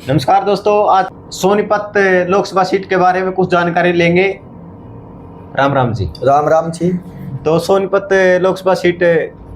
नमस्कार दोस्तों, आज सोनीपत लोकसभा सीट के बारे में कुछ जानकारी लेंगे। राम राम जी। राम राम जी। तो सोनीपत लोकसभा सीट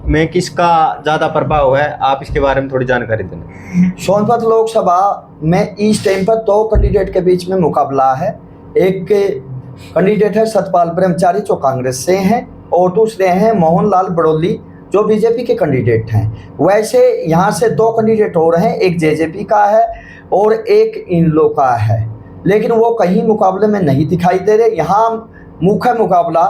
में किसका ज़्यादा प्रभाव है, आप इसके बारे में थोड़ी जानकारी दें। सोनीपत लोकसभा में इस टाइम पर दो कैंडिडेट के बीच में मुकाबला है। एक कैंडिडेट है सतपाल ब्रह्मचारी जो कांग्रेस से हैं और दूसरे हैं मोहनलाल बड़ोली जो बीजेपी के कैंडिडेट हैं। वैसे यहाँ से दो कैंडिडेट हो रहे हैं, एक जेजेपी का है और एक इन लोग का है, लेकिन वो कहीं मुकाबले में नहीं दिखाई दे रहे। यहाँ मुख्य मुकाबला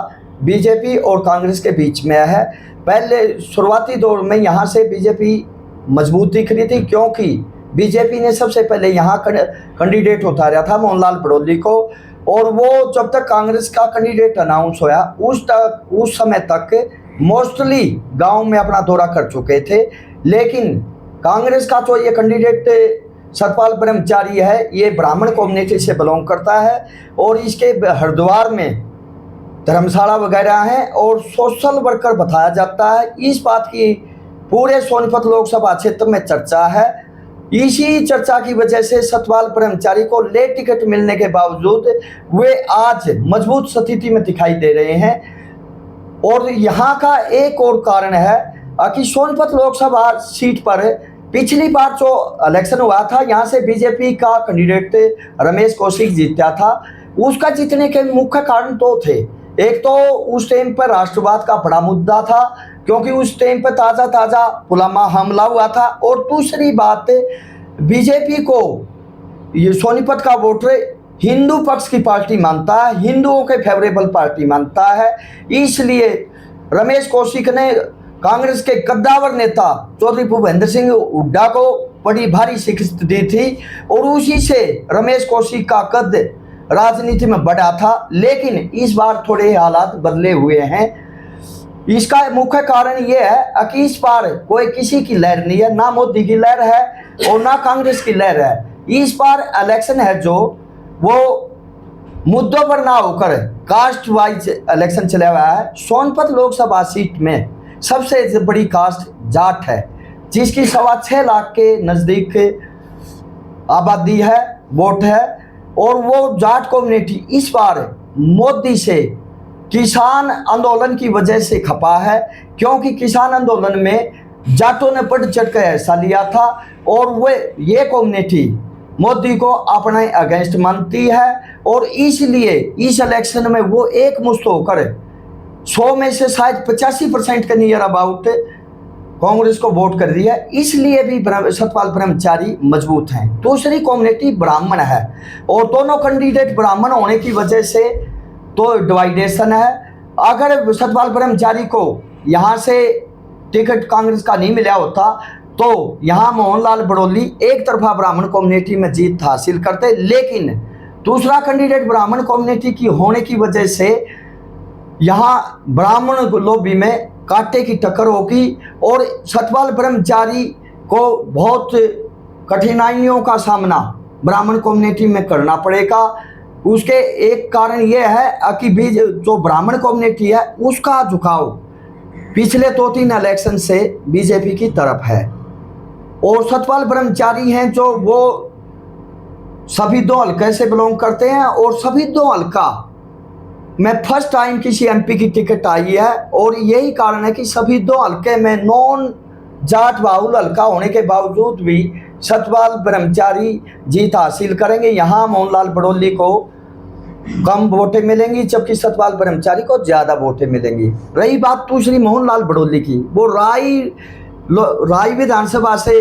बीजेपी और कांग्रेस के बीच में है। पहले शुरुआती दौर में यहाँ से बीजेपी मजबूत दिख रही थी, क्योंकि बीजेपी ने सबसे पहले यहाँ कैंडिडेट उतारा था मोहनलाल बड़ोली को, और वो जब तक कांग्रेस का कैंडिडेट अनाउंस होया उस समय तक मोस्टली गांव में अपना दौरा कर चुके थे। लेकिन कांग्रेस का जो ये कैंडिडेट सतपाल ब्रह्मचारी है, ये ब्राह्मण कम्युनिटी से बिलोंग करता है और इसके हरिद्वार में धर्मशाला वगैरह है और सोशल वर्कर बताया जाता है। इस बात की पूरे सोनीपत लोकसभा क्षेत्र में चर्चा है। इसी चर्चा की वजह से सतपाल ब्रह्मचारी को लेट टिकट मिलने के बावजूद वे आज मजबूत स्थिति में दिखाई दे रहे हैं। और यहाँ का एक और कारण है कि सोनीपत लोकसभा सीट पर पिछली बार जो इलेक्शन हुआ था, यहाँ से बीजेपी का कैंडिडेट रमेश कौशिक जीता था। उसका जीतने के मुख्य कारण दो थे। एक तो उस टाइम पर राष्ट्रवाद का बड़ा मुद्दा था, क्योंकि उस टाइम पर ताज़ा पुलवामा हमला हुआ था, और दूसरी बात बीजेपी को ये सोनीपत का वोटर हिंदू पक्ष की पार्टी मानता है, हिंदुओं के फेवरेबल पार्टी मानता है। इसलिए रमेश कौशिक ने कांग्रेस के कद्दावर नेता चौधरी भूपेंद्र सिंह हुड्डा को बड़ी भारी शिकस्त दी थी, और उसी से रमेश कौशिक का कद राजनीति में बढ़ा था। लेकिन इस बार थोड़े हालात बदले हुए हैं। इसका मुख्य कारण ये है कि इस बार कोई किसी की लहर नहीं है, ना मोदी की लहर है और ना कांग्रेस की लहर है। इस बार इलेक्शन है जो वो मुद्दों पर ना होकर कास्ट वाइज इलेक्शन चला हुआ है। सोनीपत लोकसभा सीट में सबसे बड़ी कास्ट जाट है, जिसकी 6.25 लाख के नज़दीक आबादी है, वोट है। और वो जाट कम्युनिटी इस बार मोदी से किसान आंदोलन की वजह से खपा है, क्योंकि किसान आंदोलन में जाटों ने बढ़ चढ़ कर हिस्सा लिया था, और वे ये कम्युनिटी मोदी को अपने अगेंस्ट मानती है। और इसलिए इस इलेक्शन में वो एक मुश्त होकर 100 में से शायद 85% के नियर अबाउट कांग्रेस को वोट कर दिया। इसलिए भी सतपाल ब्रह्मचारी मजबूत हैं। दूसरी कम्युनिटी ब्राह्मण है, और दोनों कैंडिडेट ब्राह्मण होने की वजह से तो डिवाइडेशन है। अगर सतपाल ब्रह्मचारी को यहाँ से टिकट कांग्रेस का नहीं मिला होता तो यहाँ मोहनलाल बड़ोली एक तरफा ब्राह्मण कम्युनिटी में जीत हासिल करते, लेकिन दूसरा कैंडिडेट ब्राह्मण कम्युनिटी की होने की वजह से यहाँ ब्राह्मण लॉबी में कांटे की टक्कर होगी, और सतपाल ब्रह्मचारी को बहुत कठिनाइयों का सामना ब्राह्मण कम्युनिटी में करना पड़ेगा। उसके एक कारण ये है कि जो ब्राह्मण कम्युनिटी है उसका झुकाव पिछले 2-3 इलेक्शन से बीजेपी की तरफ है, और सतपाल ब्रह्मचारी हैं जो वो सभी दो हल्के से बिलोंग करते हैं, और सभी दो हल्का में फर्स्ट टाइम किसी एमपी की टिकट आई है। और यही कारण है कि सभी दो हल्के में नॉन जाट बाहुल हल्का होने के बावजूद भी सतपाल ब्रह्मचारी जीत हासिल करेंगे। यहाँ मोहनलाल बड़ोली को कम वोटें मिलेंगी, जबकि सतपाल ब्रह्मचारी को ज़्यादा वोटें मिलेंगी। रही बात दूसरी मोहनलाल बड़ोली की, वो राय विधानसभा से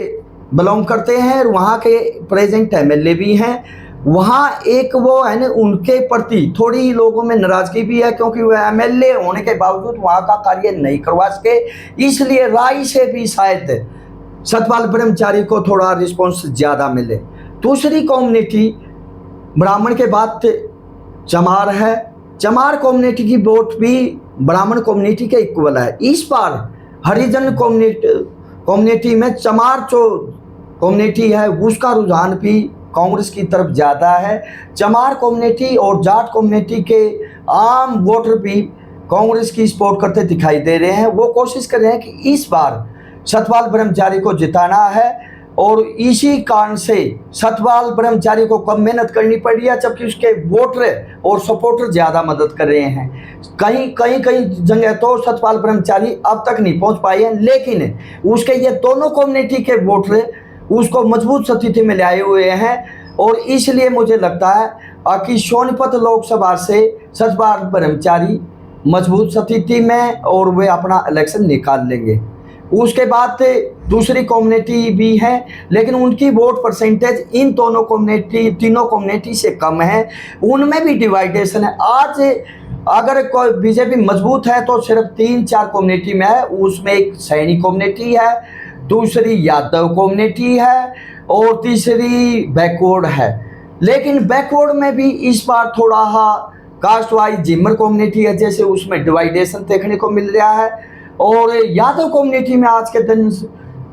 बिलोंग करते हैं, वहाँ के प्रेजेंट एमएलए भी हैं। वहाँ एक वो है ना, उनके प्रति थोड़ी लोगों में नाराजगी भी है, क्योंकि वह एमएलए होने के बावजूद वहाँ का कार्य नहीं करवा सके। इसलिए राय से भी शायद सतपाल ब्रह्मचारी को थोड़ा रिस्पॉन्स ज़्यादा मिले। दूसरी कम्युनिटी ब्राह्मण के बाद चमार है। चमार कम्युनिटी की वोट भी ब्राह्मण कम्युनिटी के इक्वल है। इस बार हरिजन कम्युनिटी में चमार जो कम्युनिटी है उसका रुझान भी कांग्रेस की तरफ ज़्यादा है। चमार कम्युनिटी और जाट कम्युनिटी के आम वोटर भी कांग्रेस की सपोर्ट करते दिखाई दे रहे हैं। वो कोशिश कर रहे हैं कि इस बार सतपाल ब्रह्मचारी को जिताना है, और इसी कारण से सतपाल ब्रह्मचारी को कम मेहनत करनी पड़ी है, जबकि उसके वोटर और सपोर्टर ज़्यादा मदद कर रहे हैं। कई जगह तो सतपाल ब्रह्मचारी अब तक नहीं पहुंच पाए हैं, लेकिन उसके ये दोनों कम्युनिटी के वोटर उसको मजबूत स्थिति में लाए हुए हैं। और इसलिए मुझे लगता है कि सोनीपत लोकसभा से सतपाल ब्रह्मचारी मजबूत स्थिति में और वे अपना इलेक्शन निकाल लेंगे। उसके बाद दूसरी कम्युनिटी भी है, लेकिन उनकी वोट परसेंटेज इन दोनों कम्युनिटी तीनों कम्युनिटी से कम है, उनमें भी डिवाइडेशन है। आज अगर कोई बीजेपी मजबूत है तो सिर्फ 3-4 कम्युनिटी में है, उसमें एक सैनी कम्युनिटी है, दूसरी यादव कम्युनिटी है और तीसरी बैकवर्ड है। लेकिन बैकवर्ड में भी इस बार थोड़ा कास्ट वाइज जिमर कम्युनिटी है, जैसे उसमें डिवाइडेशन देखने को मिल रहा है। और यादव कम्युनिटी में आज के दिन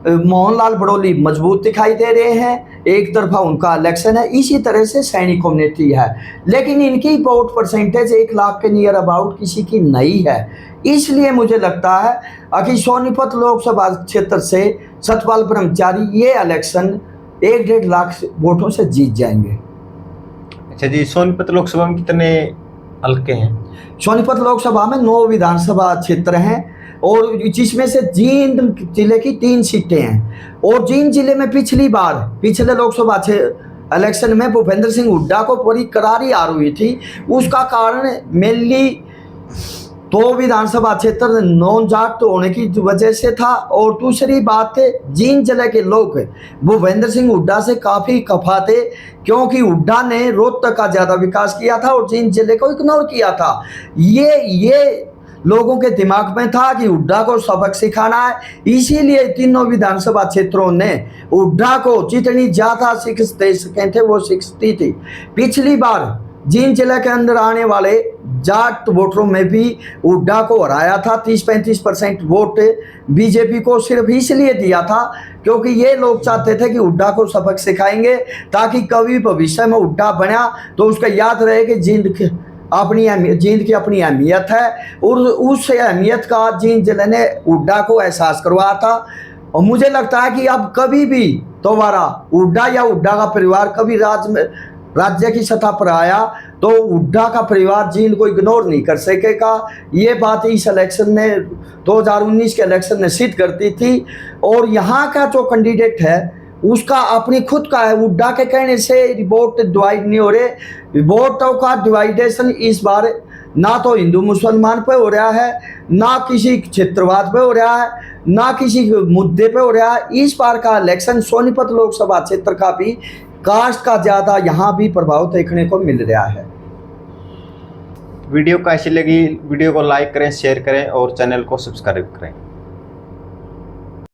मोहनलाल बड़ोली मजबूत दिखाई दे रहे हैं, एक तरफा उनका इलेक्शन है। इसी तरह से सैनी कम्युनिटी है, लेकिन इनकी वोट परसेंटेज 1 लाख के नियर अबाउट किसी की नहीं है। इसलिए मुझे लगता है कि सोनीपत लोकसभा क्षेत्र से सतपाल ब्रह्मचारी ये इलेक्शन 1-1.5 लाख वोटों से जीत जाएंगे। अच्छा जी, सोनीपत लोकसभा में कितने हल्के हैं? सोनीपत लोकसभा में 9 विधानसभा क्षेत्र हैं और जिसमें से जींद जिले की 3 सीटें हैं। और जींद जिले में पिछले लोकसभा इलेक्शन में भूपेंद्र सिंह हुड्डा को बड़ी करारी हार हुई थी। उसका कारण मेनली 2 विधानसभा क्षेत्र नॉन जाट होने की वजह से था। और दूसरी बात जींद जिले के लोग भूपेंद्र सिंह हुड्डा से काफ़ी खफा थे, क्योंकि हुड्डा ने रोहतक का ज़्यादा विकास किया था और जींद जिले को इग्नोर किया था। ये लोगों के दिमाग में था कि हुड्डा को सबक सिखाना है, इसीलिए तीनों विधानसभा क्षेत्रों ने हुड्डा को जितनी ज़्यादा शिक्षा दे सके थे वो शिक्षा दी थी। पिछली बार जींद जिले के अंदर आने वाले जाट वोटरों में भी हुड्डा को हराया था। 30-35% वोट बीजेपी को सिर्फ इसलिए दिया था क्योंकि ये लोग चाहते थे कि हुड्डा को सबक सिखाएंगे, ताकि कभी भविष्य में हुड्डा बना तो उसका याद रहे कि जींद की अपनी अहमियत है। और उस अहमियत का जींद जिले ने हुड्डा को एहसास करवाया था। और मुझे लगता है कि अब कभी भी दोबारा हुड्डा या हुड्डा का परिवार कभी राज्य की सतह पर आया तो हुड्डा का परिवार जींद को इग्नोर नहीं कर सकेगा। ये बात इस इलेक्शन ने 2019 के इलेक्शन ने सिद्ध करती थी। और यहाँ का जो कैंडिडेट है उसका अपनी खुद का है, हुड्डा के कहने से वोट डिवाइड नहीं हो रहे। वोटों का डिवाइडेशन इस बार ना तो हिंदू मुसलमान पे हो रहा है, ना किसी क्षेत्रवाद पे हो रहा है, ना किसी मुद्दे पे हो रहा है। इस बार का इलेक्शन सोनीपत लोकसभा क्षेत्र का भी कास्ट का ज़्यादा यहाँ भी प्रभाव देखने को मिल रहा है। वीडियो कैसी लगी? वीडियो को लाइक करें, शेयर करें और चैनल को सब्सक्राइब करें।